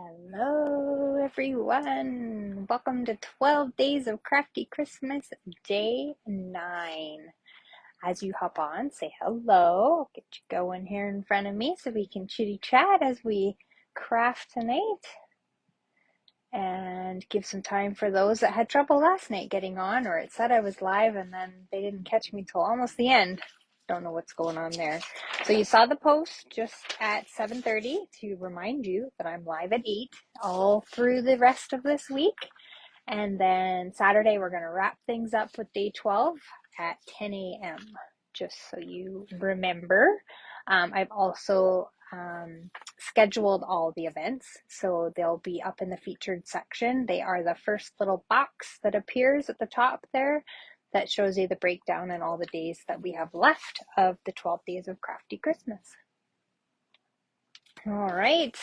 Hello, everyone. Welcome to 12 Days of Crafty Christmas, day 9. As you hop on, say hello. I'll get you going here in front of me so we can chitty chat as we craft tonight. And give some time for those that had trouble last night getting on, or it said I was live and then they didn't catch me till almost the end. Don't know what's going on there. So you saw the post just at 7:30 to remind you that I'm live at 8 all through the rest of this week. And then Saturday, we're going to wrap things up with day 12 at 10 a.m. Just so you remember. I've also scheduled all the events, so they'll be up in the featured section. They are the first little box that appears at the top there that shows you the breakdown and all the days that we have left of the 12 days of Crafty Christmas. All right.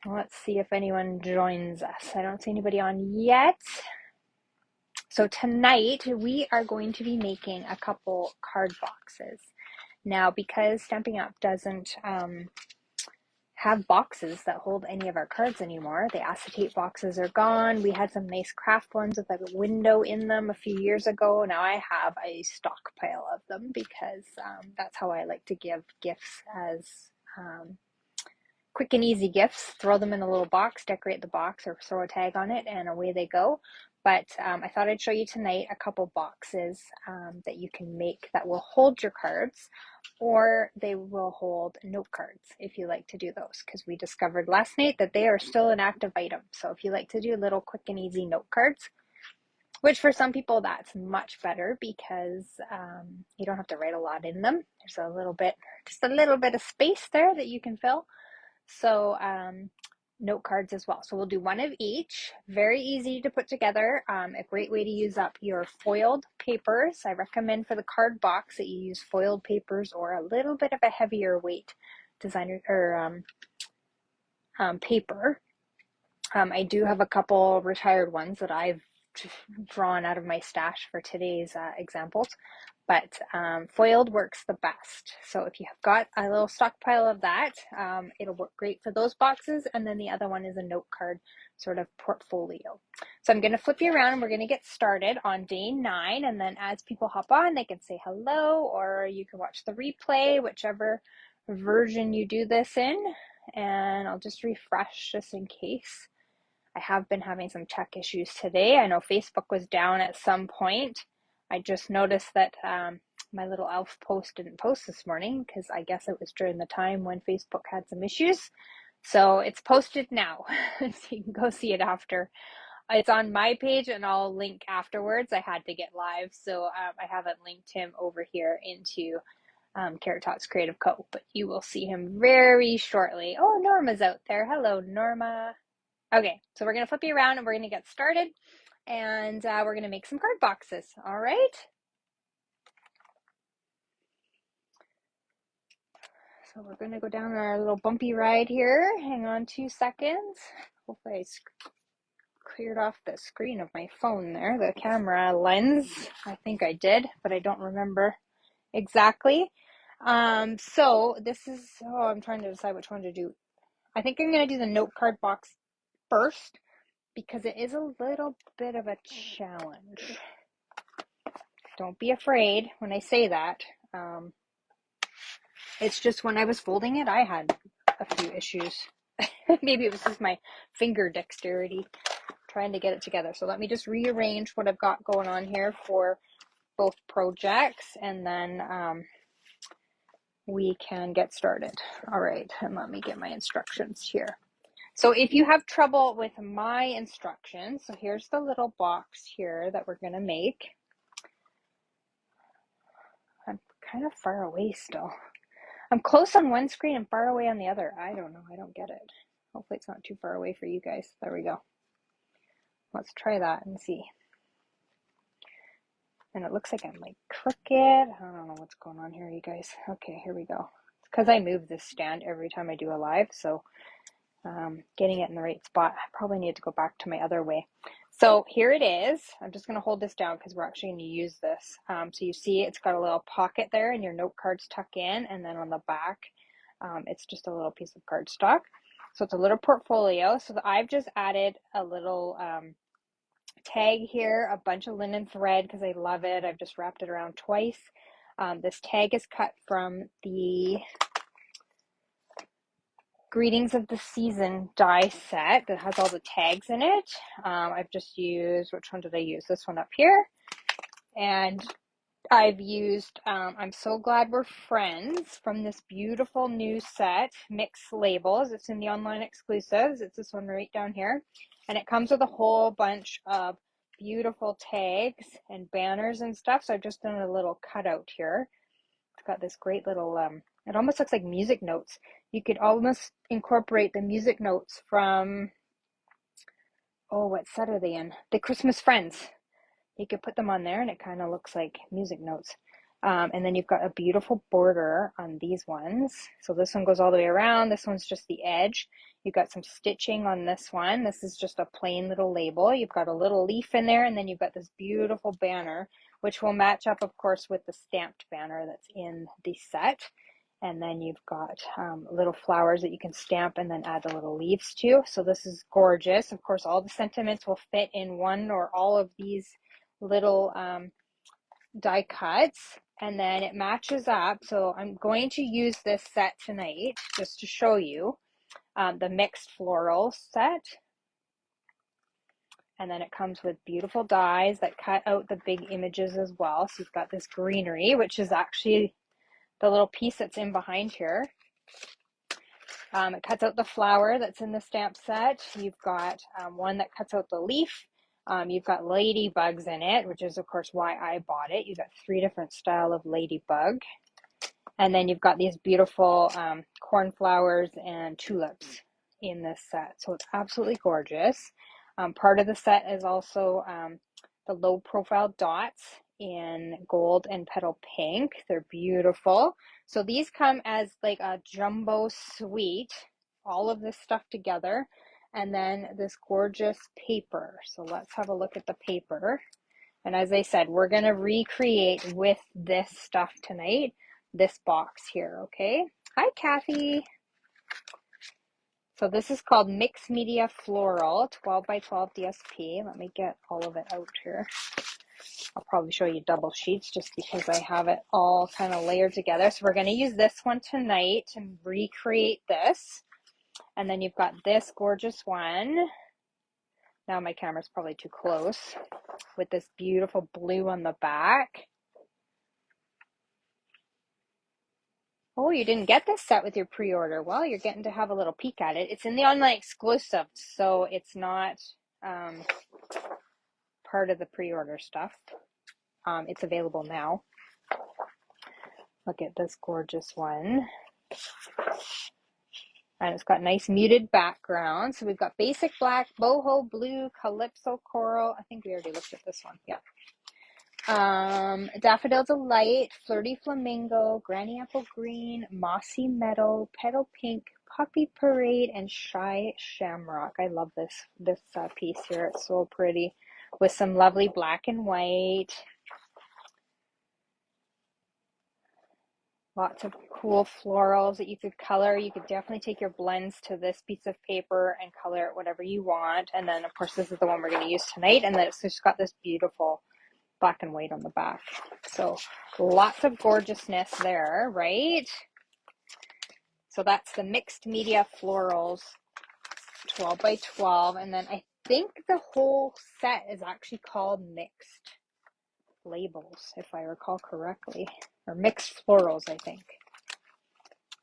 Let's see if anyone joins us. I don't see anybody on yet. So tonight we are going to be making a couple card boxes. Now, because Stampin' Up! Doesn't have boxes that hold any of our cards anymore, the acetate boxes are gone. We had some nice craft ones with a window in them a few years ago. Now I have a stockpile of them because that's how I like to give gifts as quick and easy gifts. Throw them in a little box, decorate the box, or throw a tag on it, and away they go. But I thought I'd show you tonight a couple boxes that you can make that will hold your cards, or they will hold note cards if you like to do those, because we discovered last night that they are still an active item. So if you like to do little quick and easy note cards, which for some people that's much better because you don't have to write a lot in them. There's just a little bit of space there that you can fill. So note cards as well. So we'll do one of each. Very easy to put together. A great way to use up your foiled papers. I recommend for the card box that you use foiled papers or a little bit of a heavier weight designer or paper. I do have a couple retired ones that I've drawn out of my stash for today's examples, but foiled works the best. So if you have got a little stockpile of that, it'll work great for those boxes. And then the other one is a note card sort of portfolio. So I'm going to flip you around and we're going to get started on day 9. And then as people hop on, they can say hello, or you can watch the replay, whichever version you do this in. And I'll just refresh just in case. I have been having some tech issues today. I know Facebook was down at some point. I just noticed that my little elf post didn't post this morning because I guess it was during the time when Facebook had some issues. So it's posted now, so you can go see it after. It's on my page and I'll link afterwards. I had to get live, so I haven't linked him over here into carrottopscreativeco, but you will see him very shortly. Oh, Norma's out there. Hello, Norma. Okay, so we're going to flip you around and we're going to get started, and we're going to make some card boxes. All right. So we're going to go down our little bumpy ride here. Hang on 2 seconds. Hopefully I cleared off the screen of my phone there, the camera lens. I think I did, but I don't remember exactly. So this is, I'm trying to decide which one to do. I think I'm going to do the note card box first, because it is a little bit of a challenge. Don't be afraid when I say that. It's just when I was folding it, I had a few issues. Maybe it was just my finger dexterity trying to get it together. So let me just rearrange what I've got going on here for both projects, and then we can get started. All right, and let me get my instructions here. So if you have trouble with my instructions, so here's the little box here that we're going to make. I'm kind of far away still. I'm close on one screen and far away on the other. I don't know. I don't get it. Hopefully it's not too far away for you guys. There we go. Let's try that and see. And it looks like I'm like crooked. I don't know what's going on here, you guys. Okay, here we go. It's because I move this stand every time I do a live, so getting it in the right spot. I probably need to go back to my other way. So here it is. I'm just going to hold this down because we're actually going to use this. So you see it's got a little pocket there and your note cards tuck in, and then on the back it's just a little piece of cardstock. So it's a little portfolio. So I've just added a little tag here, a bunch of linen thread because I love it. I've just wrapped it around twice. This tag is cut from the Greetings of the Season die set that has all the tags in it. I've just used, which one did I use? This one up here. And I've used I'm So Glad We're Friends from this beautiful new set, Mix Labels. It's in the online exclusives. It's this one right down here. And it comes with a whole bunch of beautiful tags and banners and stuff. So I've just done a little cutout here. It's got this great little, it almost looks like music notes. You could almost incorporate the music notes from, oh, what set are they in? The Christmas Friends. You could put them on there and it kind of looks like music notes. And then you've got a beautiful border on these ones. So this one goes all the way around. This one's just the edge. You've got some stitching on this one. This is just a plain little label. You've got a little leaf in there, and then you've got this beautiful banner, which will match up, of course, with the stamped banner that's in the set. And then you've got little flowers that you can stamp and then add the little leaves to. So this is gorgeous. Of course, all the sentiments will fit in one or all of these little die cuts, and then it matches up. So I'm going to use this set tonight just to show you the mixed floral set. And then it comes with beautiful dies that cut out the big images as well. So you've got this greenery, which is actually the little piece that's in behind here. It cuts out the flower that's in the stamp set. You've got one that cuts out the leaf. You've got ladybugs in it, which is, of course, why I bought it. You've got 3 different style of ladybug. And then you've got these beautiful cornflowers and tulips in this set. So it's absolutely gorgeous. Part of the set is also the low profile dots in gold and petal pink. They're beautiful. So these come as like a jumbo suite, all of this stuff together, and then this gorgeous paper. So let's have a look at the paper. And as I said, we're going to recreate with this stuff tonight, this box here, okay? Hi, Kathy. So this is called Mixed Media Floral 12 by 12 DSP. Let me get all of it out here. I'll probably show you double sheets just because I have it all kind of layered together. So we're going to use this one tonight to recreate this. And then you've got this gorgeous one. Now my camera's probably too close, with this beautiful blue on the back. Oh, you didn't get this set with your pre-order. Well, you're getting to have a little peek at it. It's in the online exclusive, so it's not part of the pre-order stuff. It's available now. Look at this gorgeous one. And it's got nice muted background. So we've got basic black, boho blue, calypso coral. I think we already looked at this one. Yeah. Daffodil Delight, Flirty Flamingo, Granny Apple Green, Mossy Meadow, Petal Pink, Poppy Parade, and Shy Shamrock. I love this piece here. It's so pretty, with some lovely black and white. Lots of cool florals that you could color. You could definitely take your blends to this piece of paper and color it whatever you want. And then, of course, this is the one we're going to use tonight. And then it's just got this beautiful black and white on the back. So lots of gorgeousness there, right? So that's the Mixed Media Florals 12 by 12. And then I think the whole set is actually called Mixed Labels, if I recall correctly, or Mixed Florals, I think.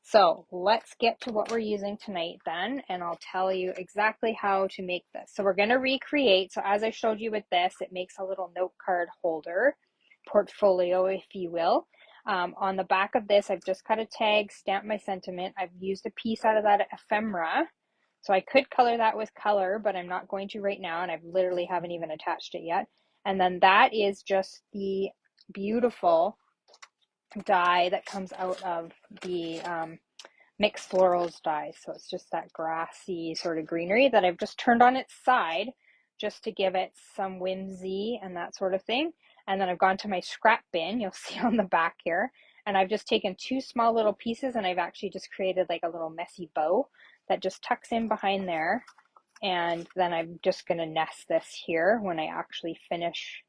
So let's get to what we're using tonight then, and I'll tell you exactly how to make this. So we're going to recreate. So as I showed you with this, it makes a little note card holder, portfolio, if you will. On the back of this, I've just cut a tag, stamped my sentiment. I've used a piece out of that ephemera. So I could color that with color, but I'm not going to right now, and I literally haven't even attached it yet. And then that is just the beautiful die that comes out of the Mixed Florals die. So it's just that grassy sort of greenery that I've just turned on its side just to give it some whimsy and that sort of thing. And then I've gone to my scrap bin, you'll see on the back here, And I've just taken two small little pieces and I've actually just created like a little messy bow that just tucks in behind there. And then I'm just going to nest this here when I actually finish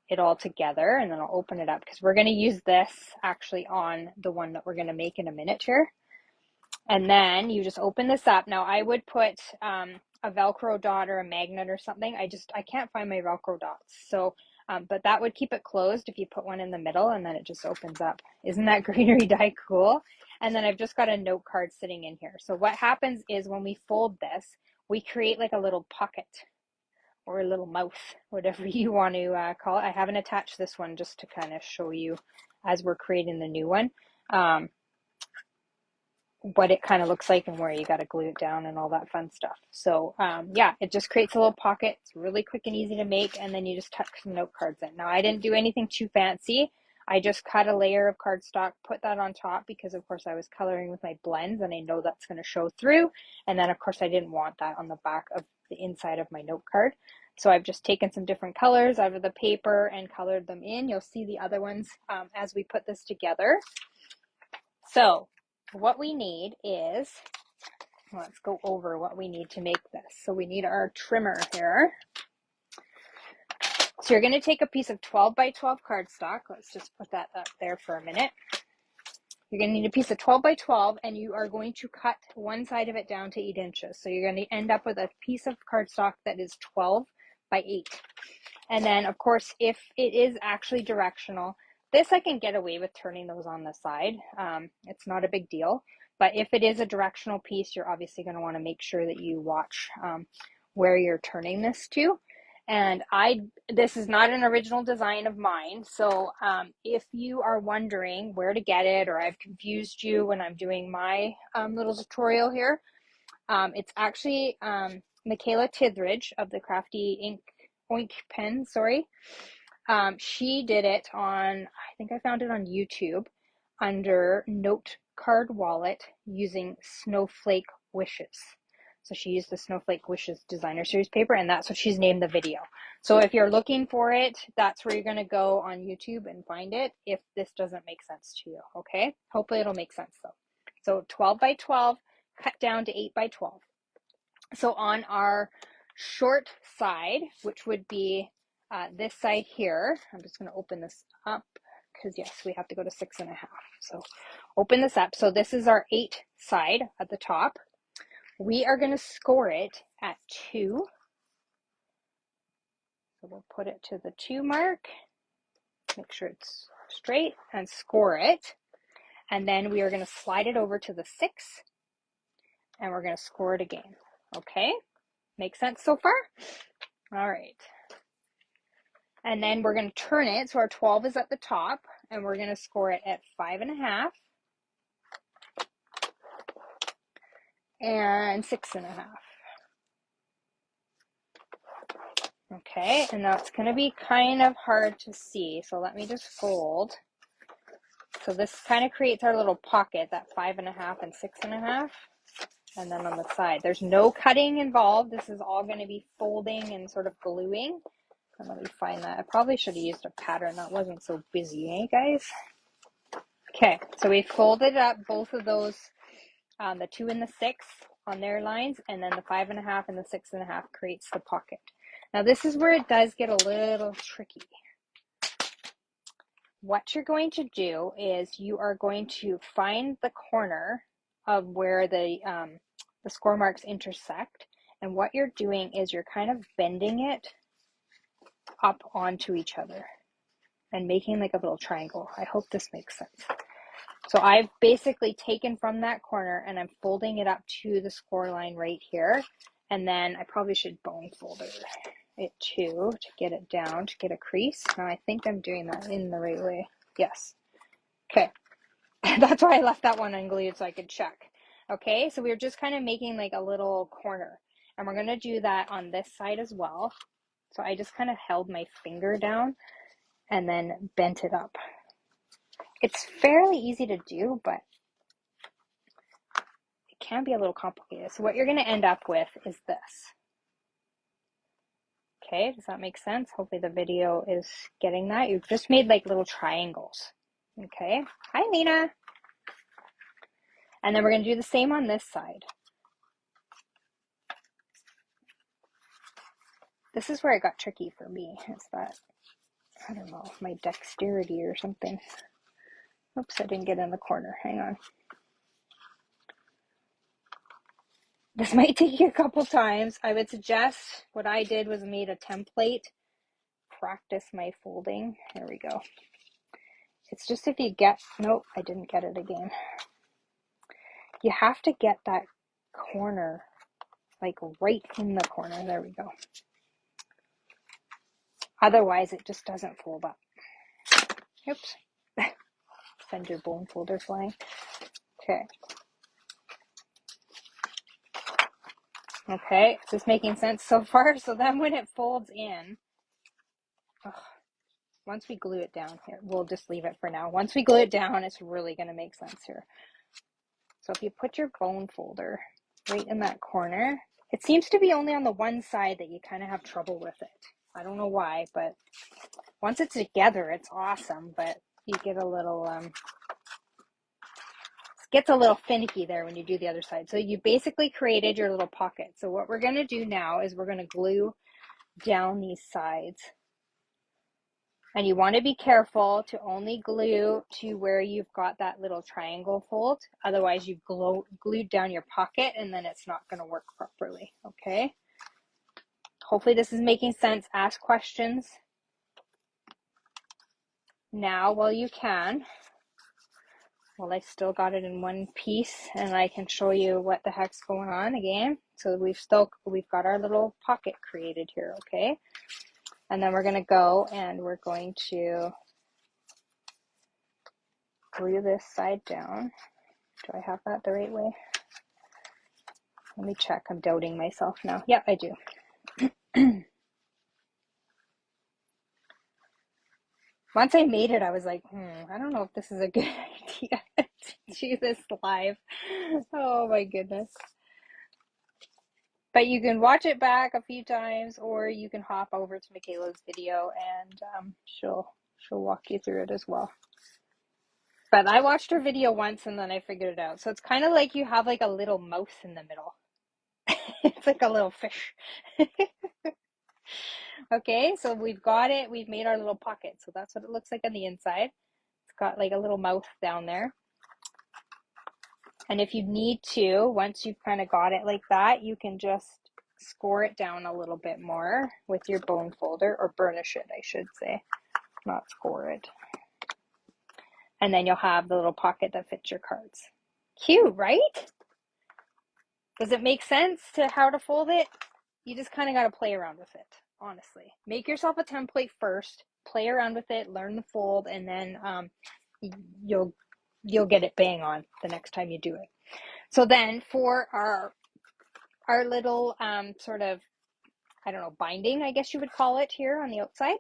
it all together, and then I'll open it up because we're going to use this actually on the one that we're going to make in a minute here. And then you just open this up. Now I would put a Velcro dot or a magnet or something. I can't find my Velcro dots. So, but that would keep it closed if you put one in the middle, and then it just opens up. Isn't that greenery die cool? And then I've just got a note card sitting in here. So what happens is when we fold this, we create like a little pocket or a little mouth, whatever you want to call it. I haven't attached this one just to kind of show you as we're creating the new one. What it kind of looks like and where you got to glue it down and all that fun stuff. So yeah, it just creates a little pocket. It's really quick and easy to make, and then you just tuck some note cards in. Now I didn't do anything too fancy. I just cut a layer of cardstock, put that on top because of course I was coloring with my blends and I know that's going to show through. And then of course I didn't want that on the back of the inside of my note card. So I've just taken some different colors out of the paper and colored them in. You'll see the other ones as we put this together. So what we need is, let's go over what we need to make this. So we need our trimmer here. So you're going to take a piece of 12 by 12 cardstock. Let's just put that up there for a minute. You're going to need a piece of 12 by 12, and you are going to cut one side of it down to 8 inches. So you're going to end up with a piece of cardstock that is 12 by 8. And then, of course, if it is actually directional, this I can get away with turning those on the side. It's not a big deal. But if it is a directional piece, you're obviously going to want to make sure that you watch where you're turning this to. And this is not an original design of mine. So if you are wondering where to get it, or I've confused you when I'm doing my little tutorial here, it's actually Michaela Tithridge of the Crafty Oink pen, sorry. She did it on, I think I found it on YouTube under Note Card Wallet using Snowflake Wishes. So she used the Snowflake Wishes Designer Series paper, and that's what she's named the video. So if you're looking for it, that's where you're going to go on YouTube and find it if this doesn't make sense to you, okay? Hopefully it'll make sense though. So 12 by 12, cut down to 8 by 12. So on our short side, which would be this side here, I'm just going to open this up because yes, we have to go to 6.5. So open this up. So this is our 8 side at the top. We are going to score it at 2. So we'll put it to the 2 mark, make sure it's straight, and score it. And then we are going to slide it over to the 6, and we're going to score it again. Okay? Make sense so far? All right. And then we're going to turn it. So our 12 is at the top, and we're going to score it at 5.5 and 6.5. Okay, and that's going to be kind of hard to see. So let me just fold. So this kind of creates our little pocket, that 5.5 and 6.5. And then on the side, there's no cutting involved. This is all going to be folding and sort of gluing. And let me find that. I probably should have used a pattern that wasn't so busy, eh, guys? Okay, so we folded up both of those, the 2 and the 6 on their lines, and then the 5.5 and the 6.5 creates the pocket. Now this is where it does get a little tricky. What you're going to do is you are going to find the corner of where the score marks intersect, and what you're doing is you're kind of bending it up onto each other and making like a little triangle. I hope this makes sense. So I've basically taken from that corner and I'm folding it up to the score line right here. And then I probably should bone fold it too to get it down, to get a crease. Now I think I'm doing that in the right way. Yes. Okay. That's why I left that one unglued so I could check. Okay, so we're just kind of making like a little corner. And we're going to do that on this side as well. So I just kind of held my finger down and then bent it up. It's fairly easy to do, but it can be a little complicated. So what you're going to end up with is this. Okay, does that make sense? Hopefully the video is getting that. You've just made like little triangles. Okay, hi Lena. And then we're going to do the same on this side. This is where it got tricky for me, is that, I don't know, my dexterity or something. Oops, I didn't get in the corner. Hang on. This might take you a couple times. I would suggest what I did was made a template, practice my folding. There we go. It's just if you get, nope, I didn't get it again. You have to get that corner, like right in the corner. There we go. Otherwise, it just doesn't fold up. Oops. Send your bone folder flying. Okay. Okay, is this making sense so far? So then when it folds in, once we glue it down here, we'll just leave it for now. Once we glue it down, it's really going to make sense here. So if you put your bone folder right in that corner, it seems to be only on the one side that you kind of have trouble with it. I don't know why, but once it's together, it's awesome, but you get a little, it gets a little finicky there when you do the other side. So you basically created your little pocket. So what we're going to do now is we're going to glue down these sides. And you want to be careful to only glue to where you've got that little triangle fold. Otherwise, you've glued down your pocket and then it's not going to work properly. Okay? Hopefully this is making sense. Ask questions now while you can. Well, I still got it in one piece and I can show you what the heck's going on again. So we've got our little pocket created here. Okay? And then we're going to go and we're going to glue this side down. Do I have that the right way? Let me check. I'm doubting myself now. Yeah, I do. Once I made it, I was like, I don't know if this is a good idea to do this live. Oh my goodness. But you can watch it back a few times, or you can hop over to Michaela's video and she'll walk you through it as well. But I watched her video once and then I figured it out. So it's kind of like you have like a little mouse in the middle. It's like a little fish. Okay, so we've got it. We've made our little pocket. So that's what it looks like on the inside. It's got like a little mouth down there. And if you need to, once you've kind of got it like that, you can just score it down a little bit more with your bone folder, or burnish it, I should say, not score it. And then you'll have the little pocket that fits your cards. Cute, right? Does it make sense to how to fold it? You just kind of got to play around with it, honestly. Make yourself a template first, play around with it, learn the fold, and then you'll get it bang on the next time you do it. So then for our little sort of, I don't know, binding, I guess you would call it, here on the outside,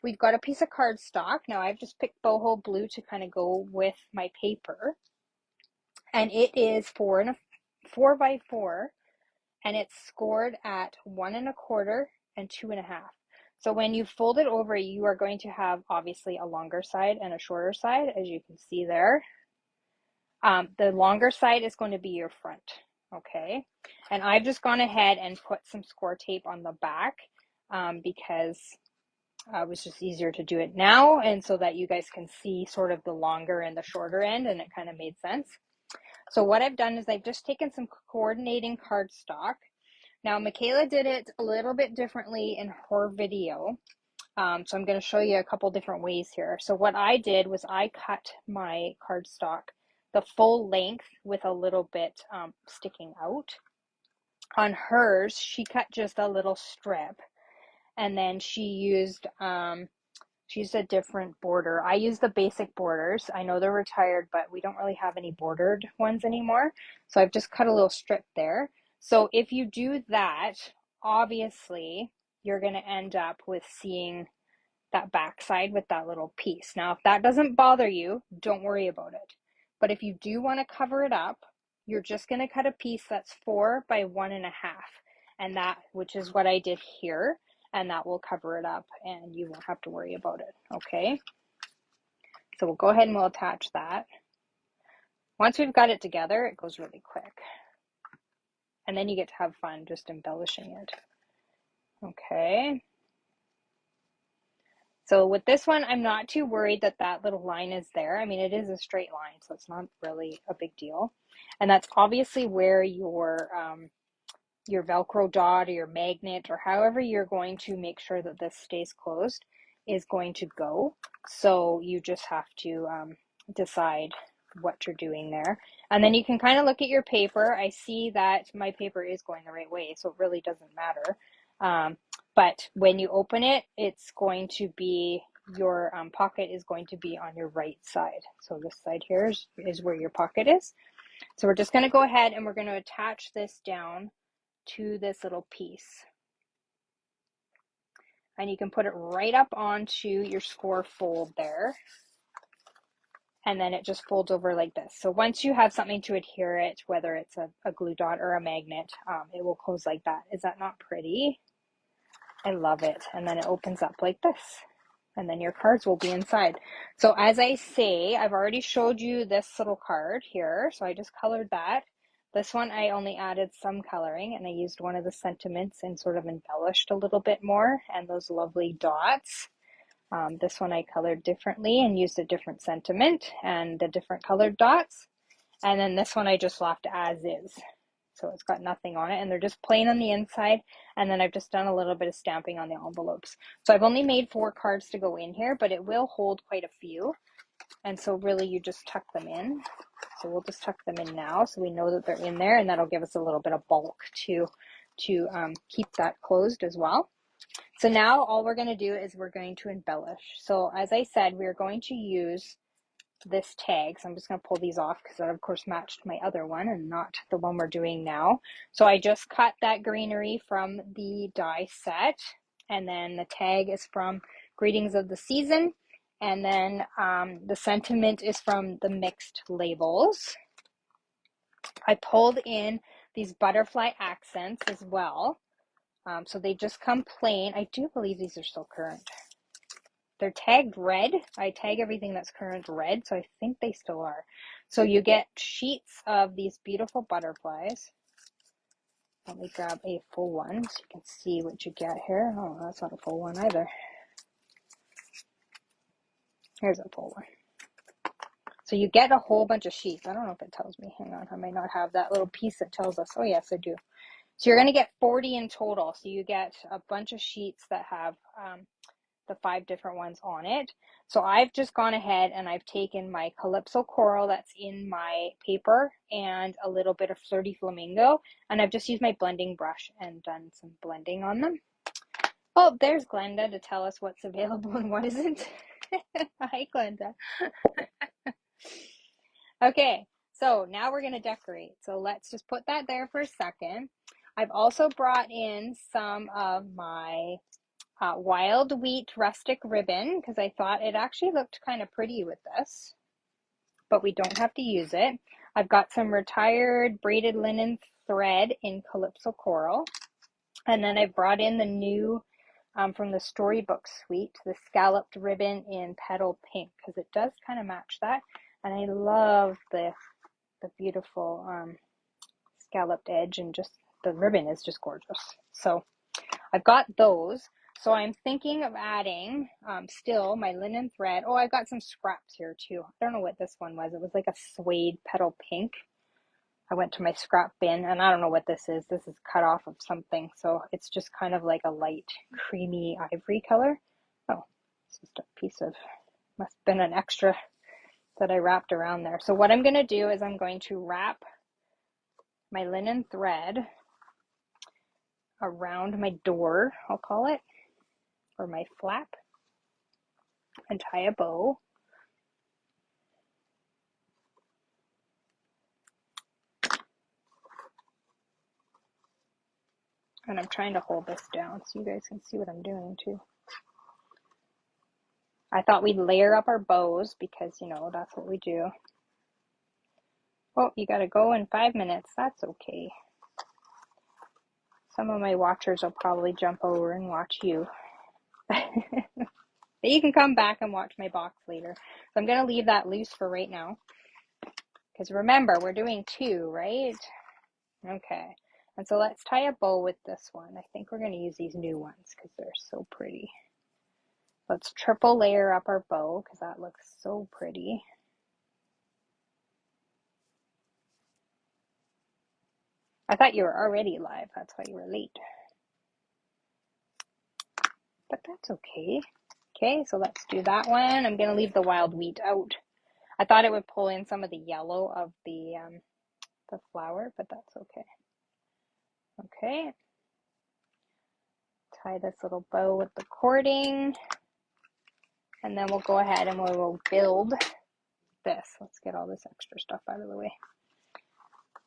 we've got a piece of cardstock. Now I've just picked boho blue to kind of go with my paper, and it is 4x4, and it's scored at 1 1/4 and 2 1/2. So when you fold it over, you are going to have obviously a longer side and a shorter side, as you can see there. The longer side is going to be your front, okay? And I've just gone ahead and put some score tape on the back because it was just easier to do it now, and so that you guys can see sort of the longer and the shorter end, and it kind of made sense. So what I've done is I've just taken some coordinating cardstock. Now, Michaela did it a little bit differently in her video. So I'm going to show you a couple different ways here. So what I did was I cut my cardstock the full length with a little bit sticking out. On hers, she cut just a little strip, and then she used a different border. I use the basic borders. I know they're retired, but we don't really have any bordered ones anymore. So I've just cut a little strip there. So if you do that, obviously you're going to end up with seeing that backside with that little piece. Now, if that doesn't bother you, don't worry about it. But if you do want to cover it up, you're just going to cut a piece that's 4 by 1 1/2, and that, which is what I did here, and that will cover it up and you won't have to worry about it. Okay, So we'll go ahead and we'll attach that. Once we've got it together, it goes really quick. And then you get to have fun just embellishing it. Okay. So with this one, I'm not too worried that that little line is there. I mean, it is a straight line, so it's not really a big deal. And that's obviously where your Velcro dot or your magnet or however you're going to make sure that this stays closed is going to go. So you just have to decide what you're doing there. And then you can kind of look at your paper. I see that my paper is going the right way, so it really doesn't matter. But when you open it, it's going to be, your pocket is going to be on your right side. So this side here is where your pocket is. So we're just going to go ahead and we're going to attach this down to this little piece. And you can put it right up onto your score fold there. And then it just folds over like this. So once you have something to adhere it, whether it's a glue dot or a magnet, it will close like that. Is that not pretty? I love it. And then it opens up like this. And then your cards will be inside. So as I say, I've already showed you this little card here. So I just colored that. This one I only added some coloring, and I used one of the sentiments and sort of embellished a little bit more, and those lovely dots. This one I colored differently and used a different sentiment and the different colored dots. And then this one I just left as is. So it's got nothing on it, and they're just plain on the inside. And then I've just done a little bit of stamping on the envelopes. So I've only made 4 cards to go in here, but it will hold quite a few. And so really you just tuck them in. So we'll just tuck them in now so we know that they're in there, and that'll give us a little bit of bulk to keep that closed as well. So now all we're going to do is we're going to embellish. So as I said, we're going to use this tag. So I'm just going to pull these off because that of course matched my other one and not the one we're doing now. So I just cut that greenery from the die set, and then the tag is from Greetings of the Season, and then the sentiment is from the mixed labels. I pulled in these butterfly accents as well. So they just come plain. I do believe these are still current. They're tagged red. I tag everything that's current red, so I think they still are. So you get sheets of these beautiful butterflies. Let me grab a full one so you can see what you get here. Oh, that's not a full one either. Here's a full one. So you get a whole bunch of sheets. I don't know if it tells me. Hang on, I might not have that little piece that tells us. Oh yes, I do. So you're going to get 40 in total. So you get a bunch of sheets that have the 5 different ones on it. So I've just gone ahead and I've taken my Calypso Coral that's in my paper and a little bit of Flirty Flamingo, and I've just used my blending brush and done some blending on them. Oh, there's Glenda to tell us what's available and what isn't. Hi, Glenda. Okay, so now we're going to decorate. So let's just put that there for a second. I've also brought in some of my wild wheat rustic ribbon because I thought it actually looked kind of pretty with this, but we don't have to use it. I've got some retired braided linen thread in Calypso Coral, and then I brought in the new from the Storybook Suite, the scalloped ribbon in Petal Pink, because it does kind of match that, and I love the beautiful scalloped edge, and just the ribbon is just gorgeous. So I've got those. So I'm thinking of adding still my linen thread. Oh, I've got some scraps here too. I don't know what this one was. It was like a suede petal pink. I went to my scrap bin, and I don't know what this is. This is cut off of something. So it's just kind of like a light creamy ivory color. Oh, it's just a piece of, must have been an extra that I wrapped around there. So what I'm going to do is I'm going to wrap my linen thread around my door, I'll call it, or my flap, and tie a bow. And I'm trying to hold this down so you guys can see what I'm doing too. I thought we'd layer up our bows because, you know, that's what we do. Oh, you gotta go in 5 minutes. That's okay. Some of my watchers will probably jump over and watch you. But you can come back and watch my box later. So I'm going to leave that loose for right now. Because remember, we're doing 2, right? Okay. And so let's tie a bow with this one. I think we're going to use these new ones because they're so pretty. Let's triple layer up our bow because that looks so pretty. I thought you were already live. That's why you were late. But that's okay. Okay, so let's do that one. I'm going to leave the wild wheat out. I thought it would pull in some of the yellow of the flower, but that's okay. Okay. Tie this little bow with the cording. And then we'll go ahead and we will build this. Let's get all this extra stuff out of the way.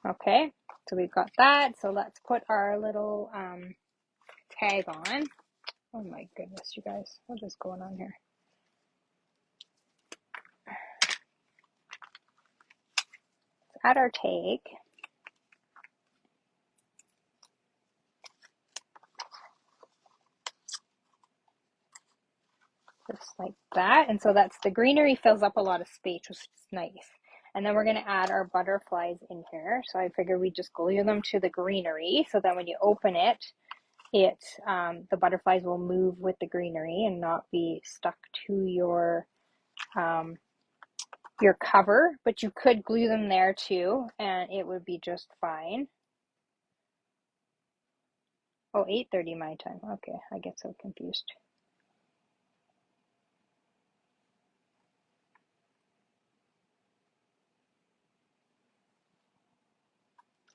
Okay, so we've got that. So let's put our little tag on. Oh my goodness, you guys, what is going on here? Let's add our tag. Just like that. And so that's the greenery fills up a lot of space, which is nice. And then we're going to add our butterflies in here. So I figured we just glue them to the greenery so that when you open it, the butterflies will move with the greenery and not be stuck to your cover, but you could glue them there too and it would be just fine. Oh, 8:30 my time. Okay, I get so confused.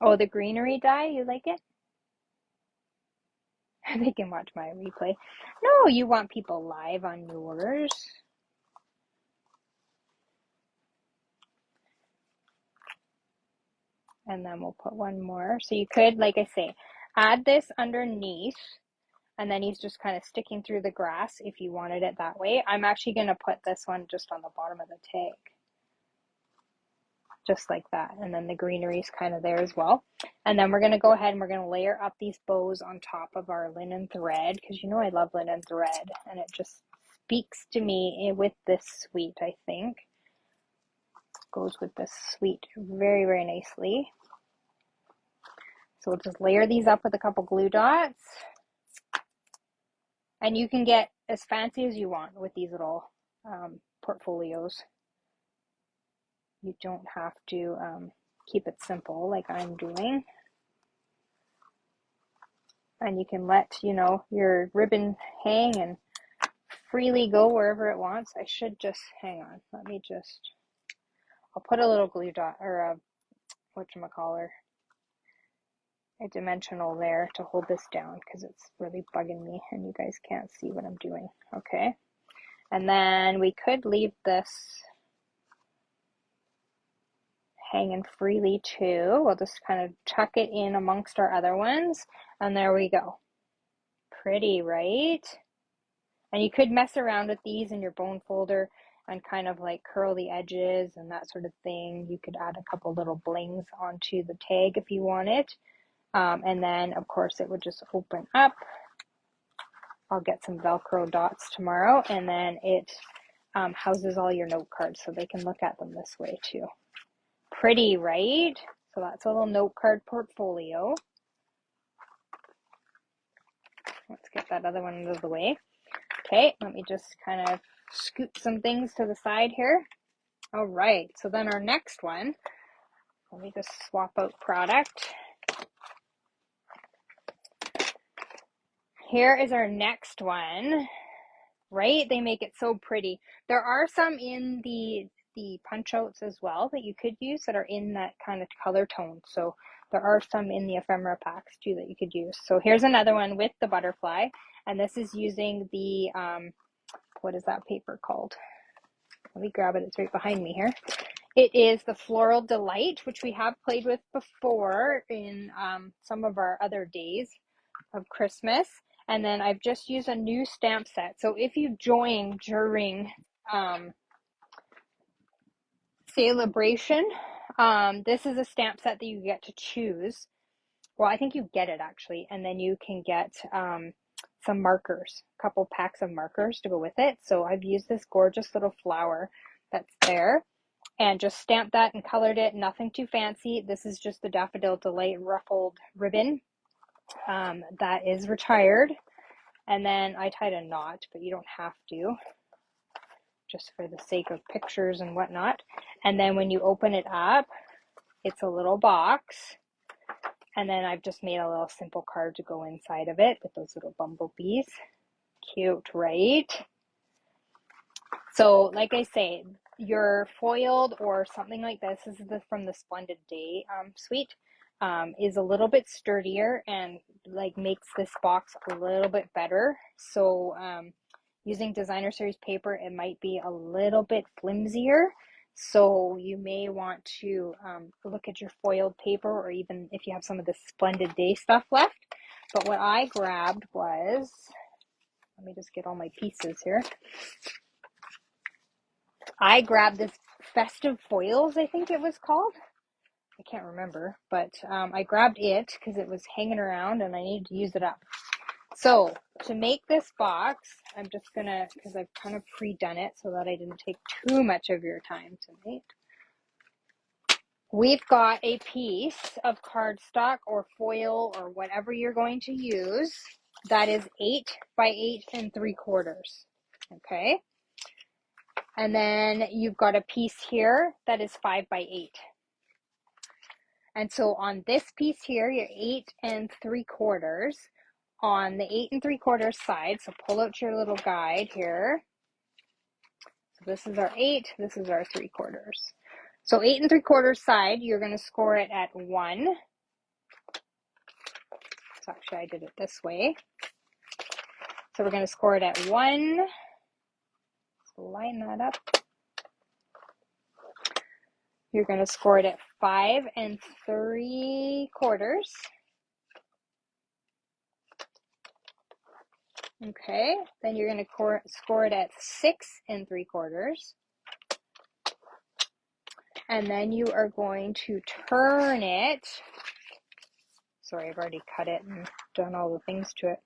Oh, the greenery dye, you like it? They can watch my replay. No, you want people live on yours. And then we'll put one more. So you could, like I say, add this underneath, and then he's just kind of sticking through the grass if you wanted it that way. I'm actually going to put this one just on the bottom of the tag. Just like that. And then the greenery is kind of there as well. And then we're going to go ahead and we're going to layer up these bows on top of our linen thread, because you know I love linen thread, and it just speaks to me with this suite, I think. Goes with this suite very, very nicely. So we'll just layer these up with a couple glue dots. And you can get as fancy as you want with these little portfolios. You don't have to keep it simple like I'm doing. And you can let, you know, your ribbon hang and freely go wherever it wants. I should just, hang on, let me just, I'll put a little glue dot, or a, whatchamacallit, a dimensional there to hold this down because it's really bugging me and you guys can't see what I'm doing. Okay. And then we could leave this hanging freely too. We'll just kind of tuck it in amongst our other ones. And there we go. Pretty, right? And you could mess around with these in your bone folder and kind of like curl the edges and that sort of thing. You could add a couple little blings onto the tag if you wanted. And then of course it would just open up. I'll get some Velcro dots tomorrow, and then it houses all your note cards so they can look at them this way too. Pretty, right? So that's a little note card portfolio. Let's get that other one out of the way. Okay, let me just kind of scoot some things to the side here. All right, so then our next one, let me just swap out product. Here is our next one, right? They make it so pretty. There are some in the punch outs as well that you could use that are in that kind of color tone. So there are some in the ephemera packs too that you could use. So here's another one with the butterfly, and this is using the, what is that paper called? Let me grab it, it's right behind me here. It is the Floral Delight, which we have played with before in some of our other days of Christmas. And then I've just used a new stamp set. So if you join during celebration, this is a stamp set that you get to choose. Well, I think you get it actually, and then you can get some markers, a couple packs of markers to go with it. So I've used this gorgeous little flower that's there and just stamped that and colored it. Nothing too fancy. This is just the Daffodil Delight ruffled ribbon that is retired. And then I tied a knot, but you don't have to, just for the sake of pictures and whatnot. And then when you open it up, it's a little box. And then I've just made a little simple card to go inside of it with those little bumblebees. Cute, right? So like I say, your foiled or something like this is from the Splendid Day suite, is a little bit sturdier and like makes this box a little bit better. So using designer series paper, it might be a little bit flimsier. So you may want to look at your foiled paper, or even if you have some of the Splendid Day stuff left. But what I grabbed was, let me just get all my pieces here. I grabbed this Festive Foils, I think it was called. I can't remember, but I grabbed it because it was hanging around and I needed to use it up. So to make this box, I'm just gonna, because I've kind of pre-done it so that I didn't take too much of your time tonight. We've got a piece of cardstock or foil or whatever you're going to use that is 8 by 8 3/4. Okay. And then you've got a piece here that is 5 by 8. And so on this piece here, you're 8 3/4 on the 8 3/4 side. So pull out your little guide here. So this is our 8, this is our 3/4. So 8 3/4 side, you're going to score it at 1. So actually I did it this way. So we're going to score it at 1. So line that up. You're going to score it at 5 3/4. Okay, then you're going to score it at 6 3/4. And then you are going to turn it. Sorry, I've already cut it and done all the things to it.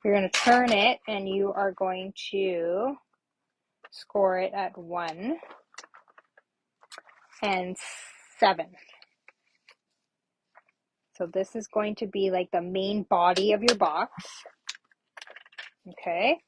You're going to turn it and you are going to score it at 1 and 7. So this is going to be like the main body of your box. Okay,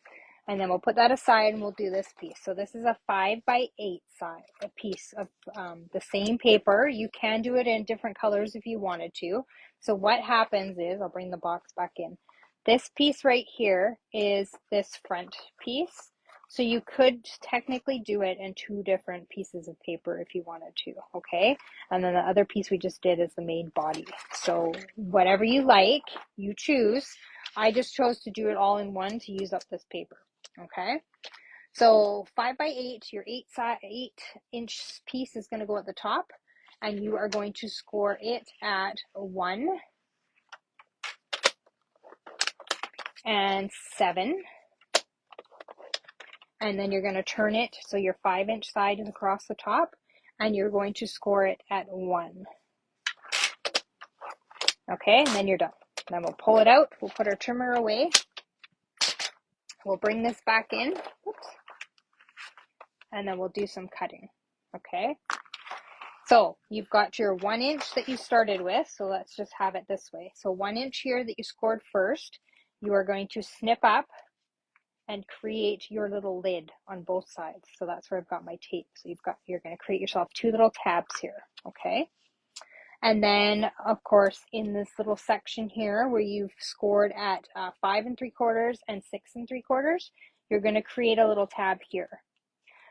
and then we'll put that aside and we'll do this piece. So this is a 5 by 8 side, a piece of the same paper. You can do it in different colors if you wanted to. So what happens is, I'll bring the box back in. This piece right here is this front piece. So you could technically do it in 2 different pieces of paper if you wanted to, okay? And then the other piece we just did is the main body. So whatever you like, you choose. I just chose to do it all in one to use up this paper, okay? So 5 by 8, your 8-inch piece is going to go at the top, and you are going to score it at 1 and 7. And then you're going to turn it so your 5-inch side is across the top, and you're going to score it at 1. Okay, and then you're done. Then we'll pull it out. We'll put our trimmer away. We'll bring this back in. Oops. And then we'll do some cutting. Okay. So you've got your 1 inch that you started with. So let's just have it this way. So 1 inch here that you scored first, you are going to snip up and create your little lid on both sides. So that's where I've got my tape. So you're going to create yourself 2 little tabs here. Okay. And then of course in this little section here where you've scored at 5 3/4 and 6 3/4, you're going to create a little tab here.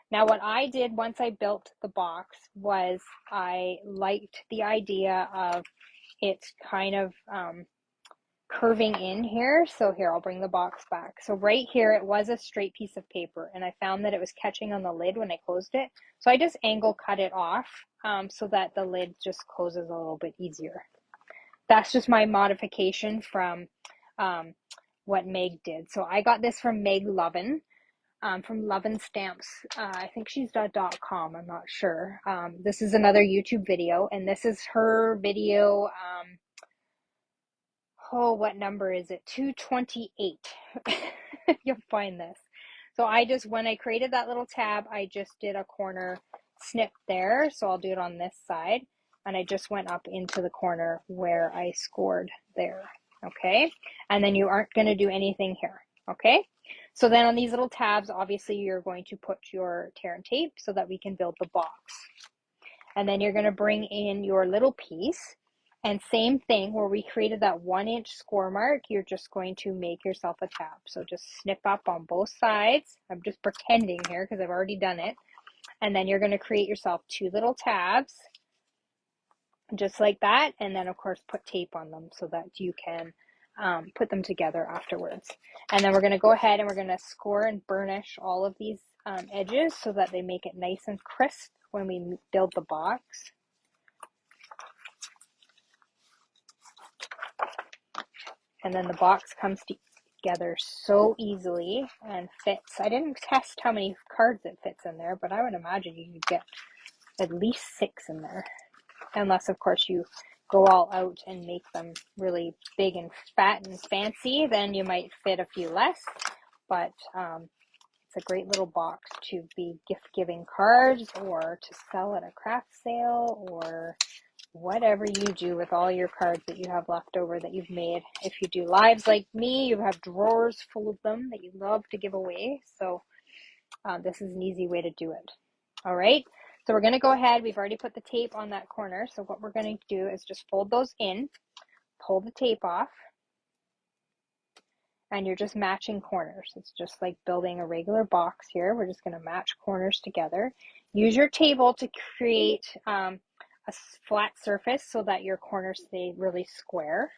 Now what I did once I built the box was I liked the idea of it kind of curving in here. So here, I'll bring the box back. So right here, it was a straight piece of paper, and I found that it was catching on the lid when I closed it. So I just angle cut it off so that the lid just closes a little bit easier. That's just my modification from what Meg did. So I got this from Meg Lovin. From Lovin Stamps. I think she's .com, I'm not sure. This is another YouTube video, and this is her video. What number is it? 228. you'll find this. So I just, when I created that little tab, I just did a corner snip there. So I'll do it on this side. And I just went up into the corner where I scored there. Okay. And then you aren't going to do anything here. Okay. So then on these little tabs, obviously you're going to put your tear and tape so that we can build the box. And then you're going to bring in your little piece. And same thing, where we created that 1-inch score mark, you're just going to make yourself a tab. So just snip up on both sides. I'm just pretending here because I've already done it. And then you're going to create yourself 2 little tabs, just like that. And then of course put tape on them so that you can put them together afterwards. And then we're going to go ahead and we're going to score and burnish all of these edges so that they make it nice and crisp when we build the box. And then the box comes together so easily and fits. I didn't test how many cards it fits in there, but I would imagine you could get at least 6 in there. Unless, of course, you go all out and make them really big and fat and fancy, then you might fit a few less. But it's a great little box to be gift-giving cards or to sell at a craft sale or whatever you do with all your cards that you have left over that you've made. If you do lives like me, you have drawers full of them that you love to give away. So this is an easy way to do it. All right. So we're going to go ahead. We've already put the tape on that corner. So what we're going to do is just fold those in, pull the tape off, and you're just matching corners. It's just like building a regular box here. We're just going to match corners together. Use your table to create a flat surface so that your corners stay really square.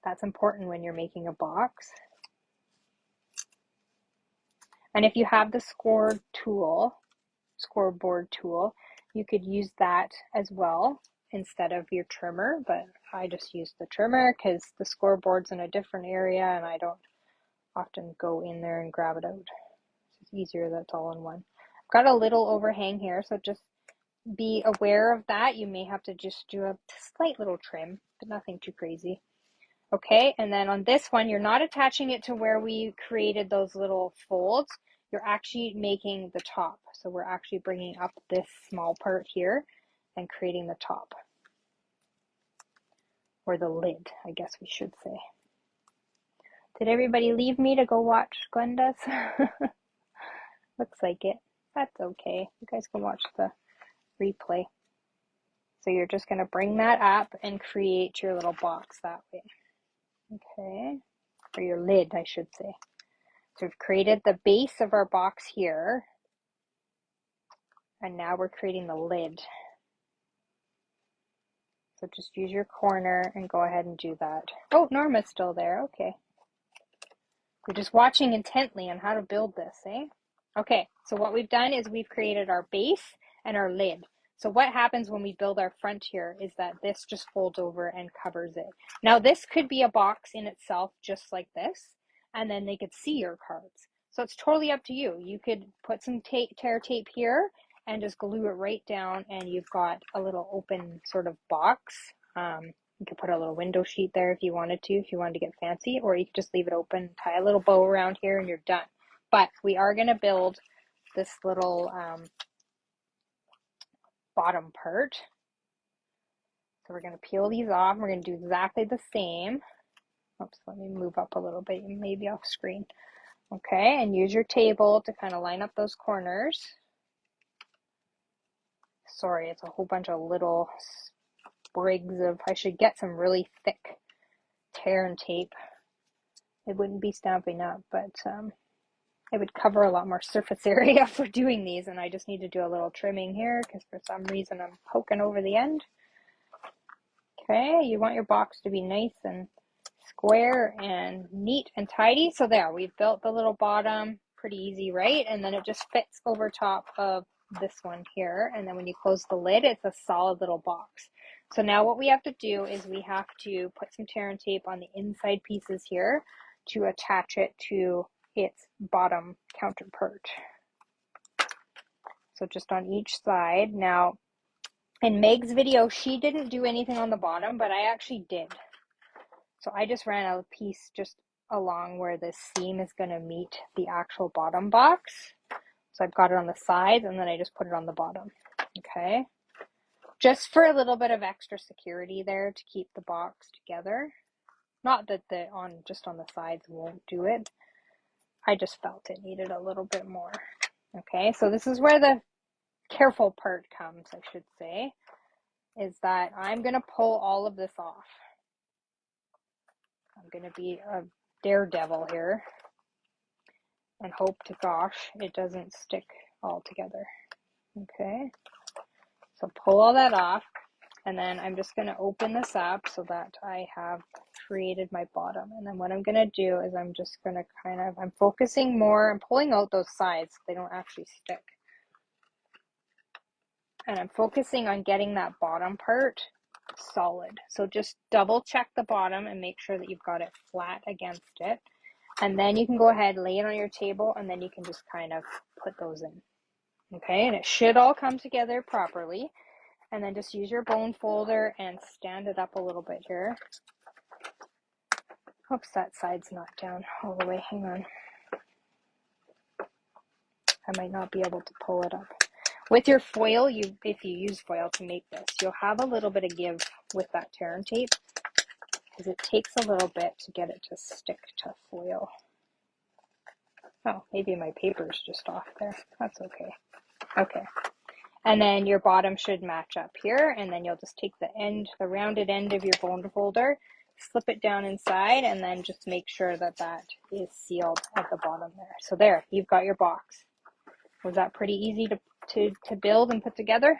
That's important when you're making a box. And if you have the scoreboard tool, you could use that as well instead of your trimmer, but I just use the trimmer because the scoreboard's in a different area and I don't often go in there and grab it out. It's easier that's all in one. I've got a little overhang here, so just be aware of that. You may have to just do a slight little trim, but nothing too crazy. Okay, and then on this one, you're not attaching it to where we created those little folds. You're actually making the top. So we're actually bringing up this small part here and creating the top. Or the lid, I guess we should say. Did everybody leave me to go watch Glenda's? Looks like it. That's okay. You guys can watch the replay. So you're just going to bring that up and create your little box that way. Okay, or your lid, I should say. So we've created the base of our box here, and now we're creating the lid. So just use your corner and go ahead and do that. Oh, Norma's still there. Okay. We're just watching intently on how to build this, eh? Okay, so what we've done is we've created our base and our lid. So what happens when we build our front here is that this just folds over and covers it. Now this could be a box in itself just like this, and then they could see your cards. So it's totally up to you. You could put some tear tape here and just glue it right down and you've got a little open sort of box. You could put a little window sheet there if you wanted to get fancy, or you could just leave it open, tie a little bow around here and you're done. But we are going to build this little bottom part. So we're going to peel these off. We're going to do exactly the same. Oops, let me move up a little bit, maybe off screen. Okay, and use your table to kind of line up those corners. Sorry, it's a whole bunch of little sprigs of, I should get some really thick tear and tape. It wouldn't be stamping up, but it would cover a lot more surface area for doing these, and I just need to do a little trimming here because for some reason I'm poking over the end. Okay, you want your box to be nice and square and neat and tidy. So there, we've built the little bottom, pretty easy, right? And then it just fits over top of this one here. And then when you close the lid, it's a solid little box. So now what we have to do is we have to put some tear and tape on the inside pieces here to attach it to its bottom counterpart. So just on each side. Now, in Meg's video, she didn't do anything on the bottom, but I actually did. So I just ran a piece just along where this seam is going to meet the actual bottom box. So I've got it on the sides, and then I just put it on the bottom. Okay. Just for a little bit of extra security there to keep the box together. Not that just on the sides won't do it. I just felt it needed a little bit more. Okay, so this is where the careful part comes, I should say, is that I'm going to pull all of this off. I'm going to be a daredevil here and hope to gosh it doesn't stick all together. Okay, so pull all that off, and then I'm just going to open this up so that I have created my bottom. And then what I'm going to do is I'm just going to I'm focusing more, I'm pulling out those sides so they don't actually stick. And I'm focusing on getting that bottom part solid. So just double check the bottom and make sure that you've got it flat against it. And then you can go ahead, lay it on your table, and then you can just kind of put those in. Okay, and it should all come together properly. And then just use your bone folder and stand it up a little bit here. Oops, that side's not down all the way. Hang on. I might not be able to pull it up. With your foil, if you use foil to make this, you'll have a little bit of give with that tear and tape because it takes a little bit to get it to stick to foil. Oh, maybe my paper's just off there. That's okay. Okay. And then your bottom should match up here, and then you'll just take the rounded end of your bone folder, slip it down inside, and then just make sure that that is sealed at the bottom there. So there, you've got your box. Was that pretty easy to build and put together?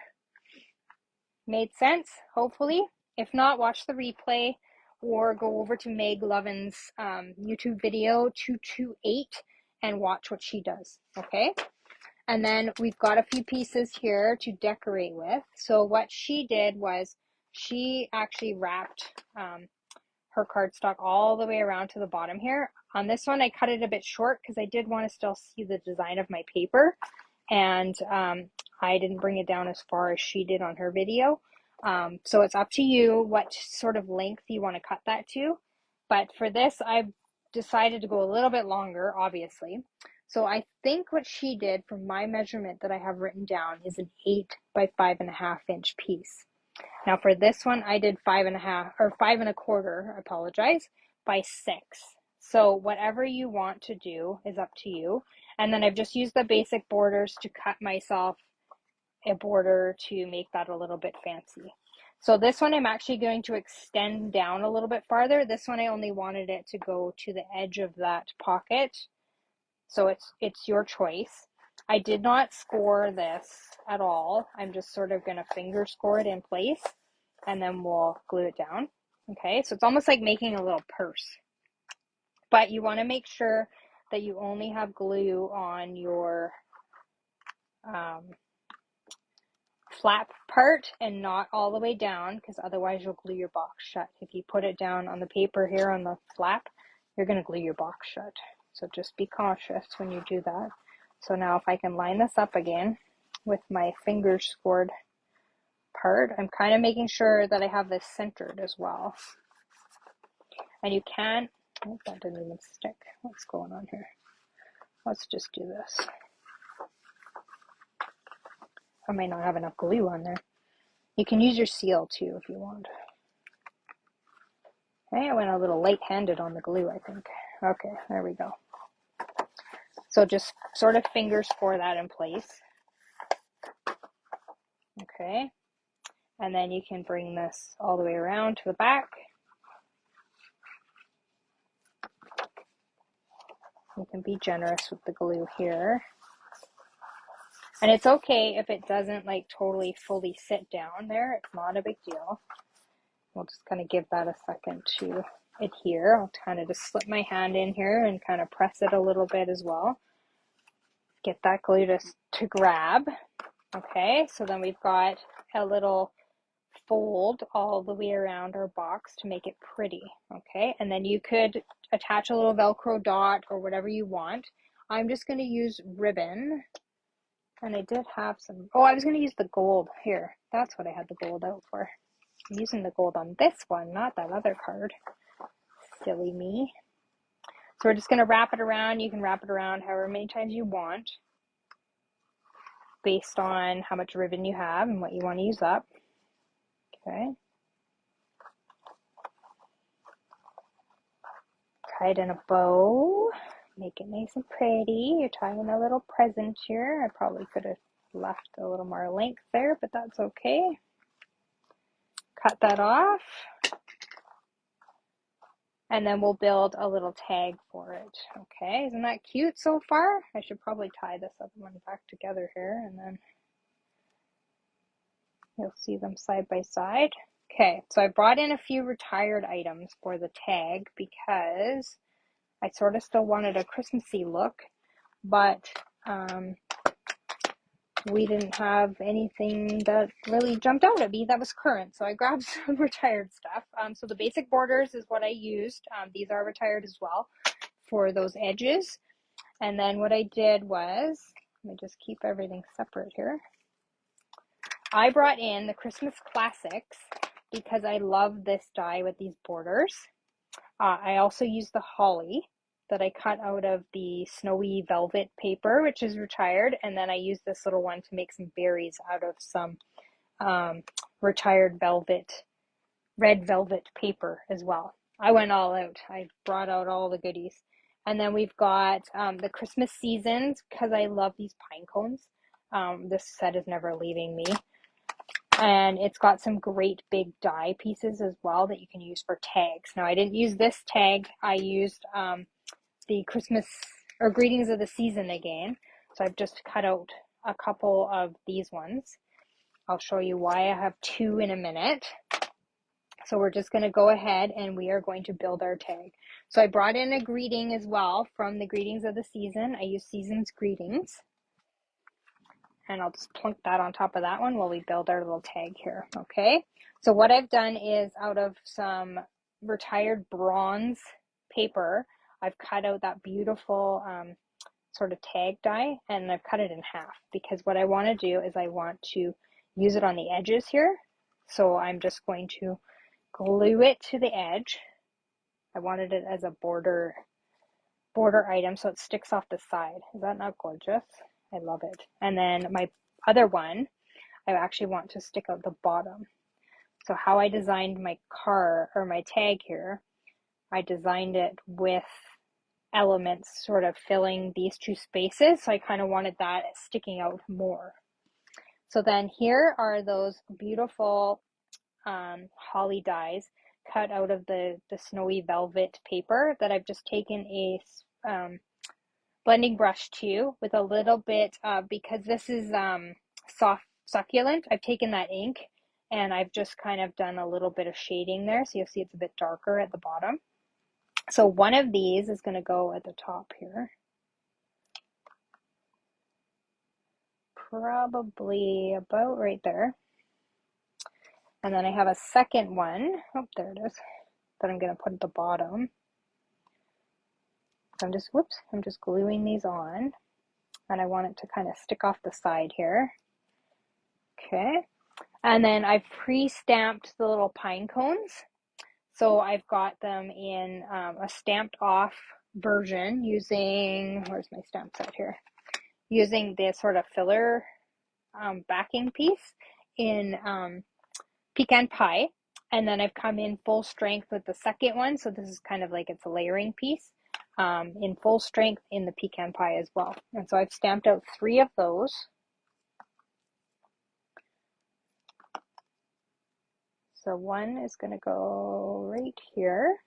Made sense, hopefully. If not, watch the replay or go over to Meg Lovin's YouTube video 228 and watch what she does, okay? And then we've got a few pieces here to decorate with. So what she did was she actually wrapped her cardstock all the way around to the bottom here. On this one, I cut it a bit short because I did want to still see the design of my paper. And I didn't bring it down as far as she did on her video. So it's up to you what sort of length you want to cut that to. But for this, I decided to go a little bit longer, obviously. So I think what she did from my measurement that I have written down is an 8 by 5.5 inch piece. Now for this one, I did 5.5 or 5.25, I apologize, by 6. So whatever you want to do is up to you. And then I've just used the basic borders to cut myself a border to make that a little bit fancy. So this one I'm actually going to extend down a little bit farther. This one I only wanted it to go to the edge of that pocket. So it's your choice. I did not score this at all. I'm just sort of going to finger score it in place, and then we'll glue it down. Okay, so it's almost like making a little purse. But you want to make sure that you only have glue on your flap part and not all the way down, because otherwise you'll glue your box shut. If you put it down on the paper here on the flap, you're going to glue your box shut. So just be cautious when you do that. So now if I can line this up again with my finger scored part, I'm kind of making sure that I have this centered as well. And you can, oh, that didn't even stick. What's going on here? Let's just do this. I might not have enough glue on there. You can use your seal too if you want. Okay, I went a little light-handed on the glue, I think. Okay, there we go. So just sort of finger score that in place. Okay, and then you can bring this all the way around to the back. You can be generous with the glue here. And it's okay if it doesn't like totally fully sit down there. It's not a big deal. We'll just kind of give that a second to adhere. I'll kind of just slip my hand in here and kind of press it a little bit as well. Get that glue to grab. Okay, so then we've got a little fold all the way around our box to make it pretty. Okay, and then you could attach a little Velcro dot or whatever you want. I'm just going to use ribbon. And I did have some, oh, I was going to use the gold here. That's what I had the gold out for. I'm using the gold on this one, not that other card. Silly me. So we're just going to wrap it around. You can wrap it around however many times you want, based on how much ribbon you have and what you want to use up. Okay. Tie it in a bow. Make it nice and pretty. You're tying a little present here. I probably could have left a little more length there, but that's okay. Cut that off. And then we'll build a little tag for it. Okay, isn't that cute so far? I should probably tie this other one back together here, and then you'll see them side by side. Okay, so I brought in a few retired items for the tag because I sort of still wanted a Christmassy look, but we didn't have anything that really jumped out at me that was current, so I grabbed some retired stuff. So the basic borders is what I used. These are retired as well for those edges. And then what I did was, let me just keep everything separate here. I brought in the Christmas Classics because I love this die with these borders. I also used the holly that I cut out of the snowy velvet paper, which is retired, and then I used this little one to make some berries out of some retired velvet, red velvet paper as well. I went all out. I brought out all the goodies. And then we've got the Christmas seasons, because I love these pine cones. This set is never leaving me. And it's got some great big die pieces as well that you can use for tags. Now, I didn't use this tag. I used the Christmas or greetings of the season again. So I've just cut out a couple of these ones. I'll show you why I have two in a minute. So we're just going to go ahead and we are going to build our tag. So I brought in a greeting as well from the greetings of the season. I use Season's Greetings. And I'll just plunk that on top of that one while we build our little tag here. Okay. So what I've done is out of some retired bronze paper, I've cut out that beautiful sort of tag die, and I've cut it in half because what I want to do is I want to use it on the edges here. So I'm just going to glue it to the edge. I wanted it as a border item so it sticks off the side. Is that not gorgeous? I love it. And then my other one, I actually want to stick out the bottom. So how I designed my my tag here, I designed it with elements sort of filling these two spaces. So I kind of wanted that sticking out more. So then here are those beautiful holly dies cut out of the snowy velvet paper that I've just taken a blending brush to with a little bit, because this is soft succulent, I've taken that ink and I've just kind of done a little bit of shading there. So you'll see it's a bit darker at the bottom. So one of these is going to go at the top here. Probably about right there. And then I have a second one, oh, there it is, that I'm going to put at the bottom. So I'm just gluing these on, and I want it to kind of stick off the side here. Okay. And then I've pre-stamped the little pine cones. So I've got them in a stamped off version using, where's my stamp set here? Using this sort of filler backing piece in pecan pie. And then I've come in full strength with the second one. So this is kind of like it's a layering piece in full strength in the pecan pie as well. And so I've stamped out 3 of those. So one is going to go right here.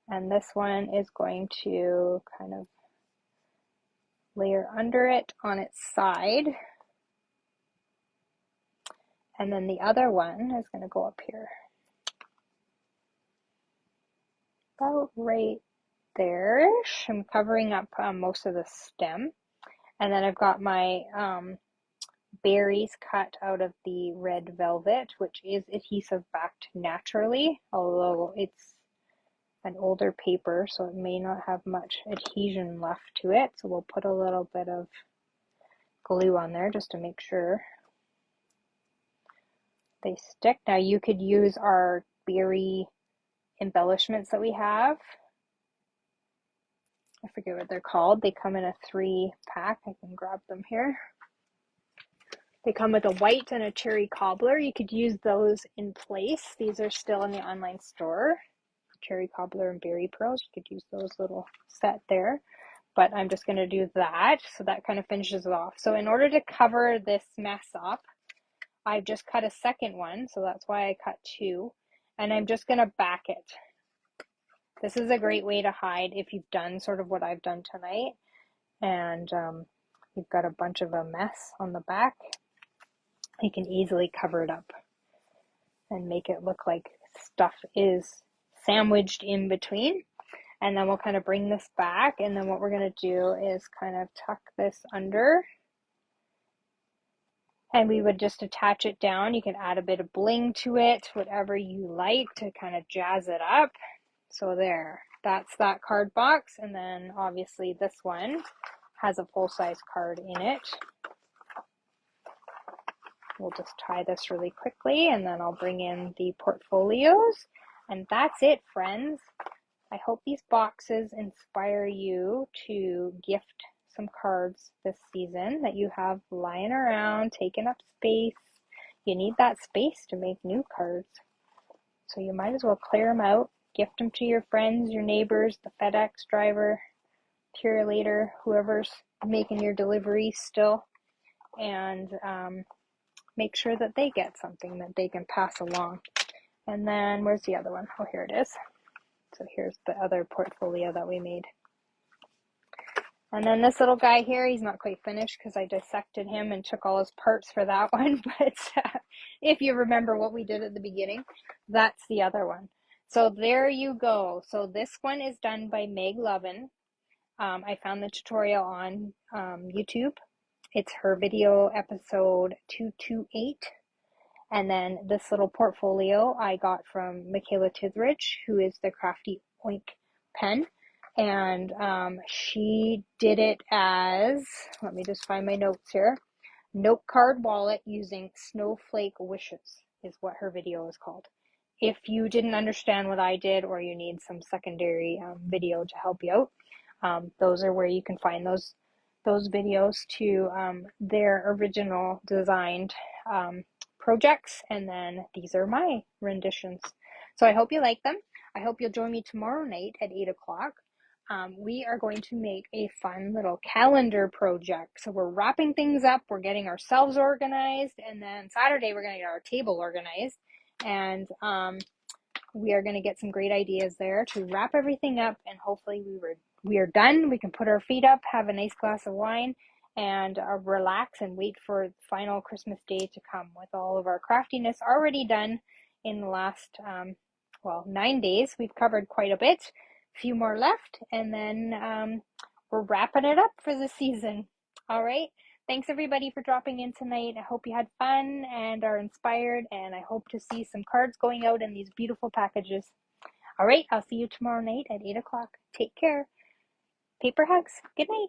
And this one is going to kind of layer under it on its side. And then the other one is going to go up here. About right there. I'm covering up most of the stem. And then I've got my berries cut out of the red velvet, which is adhesive backed naturally, although it's an older paper, so it may not have much adhesion left to it. So we'll put a little bit of glue on there just to make sure they stick. Now you could use our berry embellishments that we have. I forget what they're called. They come in a 3-pack. I can grab them here. They come with a white and a cherry cobbler. You could use those in place. These are still in the online store. Cherry cobbler and berry pearls. You could use those little set there. But I'm just going to do that. So that kind of finishes it off. So in order to cover this mess up, I've just cut a second one. So that's why I cut 2. And I'm just going to back it. This is a great way to hide if you've done sort of what I've done tonight. And you've got a bunch of a mess on the back. You can easily cover it up and make it look like stuff is sandwiched in between. And then we'll kind of bring this back, and then what we're going to do is kind of tuck this under, and we would just attach it down. You can add a bit of bling to it, whatever you like to kind of jazz it up. So there, that's that card box. And then obviously this one has a full-size card in it. We'll just tie this really quickly, and then I'll bring in the portfolios. And that's it, friends. I hope these boxes inspire you to gift some cards this season that you have lying around, taking up space. You need that space to make new cards. So you might as well clear them out, gift them to your friends, your neighbors, the FedEx driver, curator, whoever's making your deliveries still, and make sure that they get something that they can pass along. And then where's the other one? Oh, here it is. So here's the other portfolio that we made. And then this little guy here, he's not quite finished because I dissected him and took all his parts for that one. But if you remember what we did at the beginning, that's the other one. So there you go. So this one is done by Meg Lovin. I found the tutorial on YouTube. It's her video episode 228. And then this little portfolio I got from Michaela Tithridge, who is the Crafty Oink pen. And she did it as, let me just find my notes here, note card wallet using snowflake wishes is what her video is called. If you didn't understand what I did, or you need some secondary video to help you out, those are where you can find those videos to their original designed projects, and then these are my renditions. So I hope you like them. I hope you'll join me tomorrow night at 8 o'clock. We are going to make a fun little calendar project. So we're wrapping things up, we're getting ourselves organized, and then Saturday we're going to get our table organized, and we are going to get some great ideas there to wrap everything up, and hopefully we are done. We can put our feet up, have a nice glass of wine, and relax and wait for final Christmas Day to come with all of our craftiness already done in the last 9 days. We've covered quite a bit, a few more left, and then we're wrapping it up for the season. All right, thanks everybody for dropping in tonight. I hope you had fun and are inspired, and I hope to see some cards going out in these beautiful packages. All right, I'll see you tomorrow night at 8 o'clock. Take care. Paper hugs. Good night.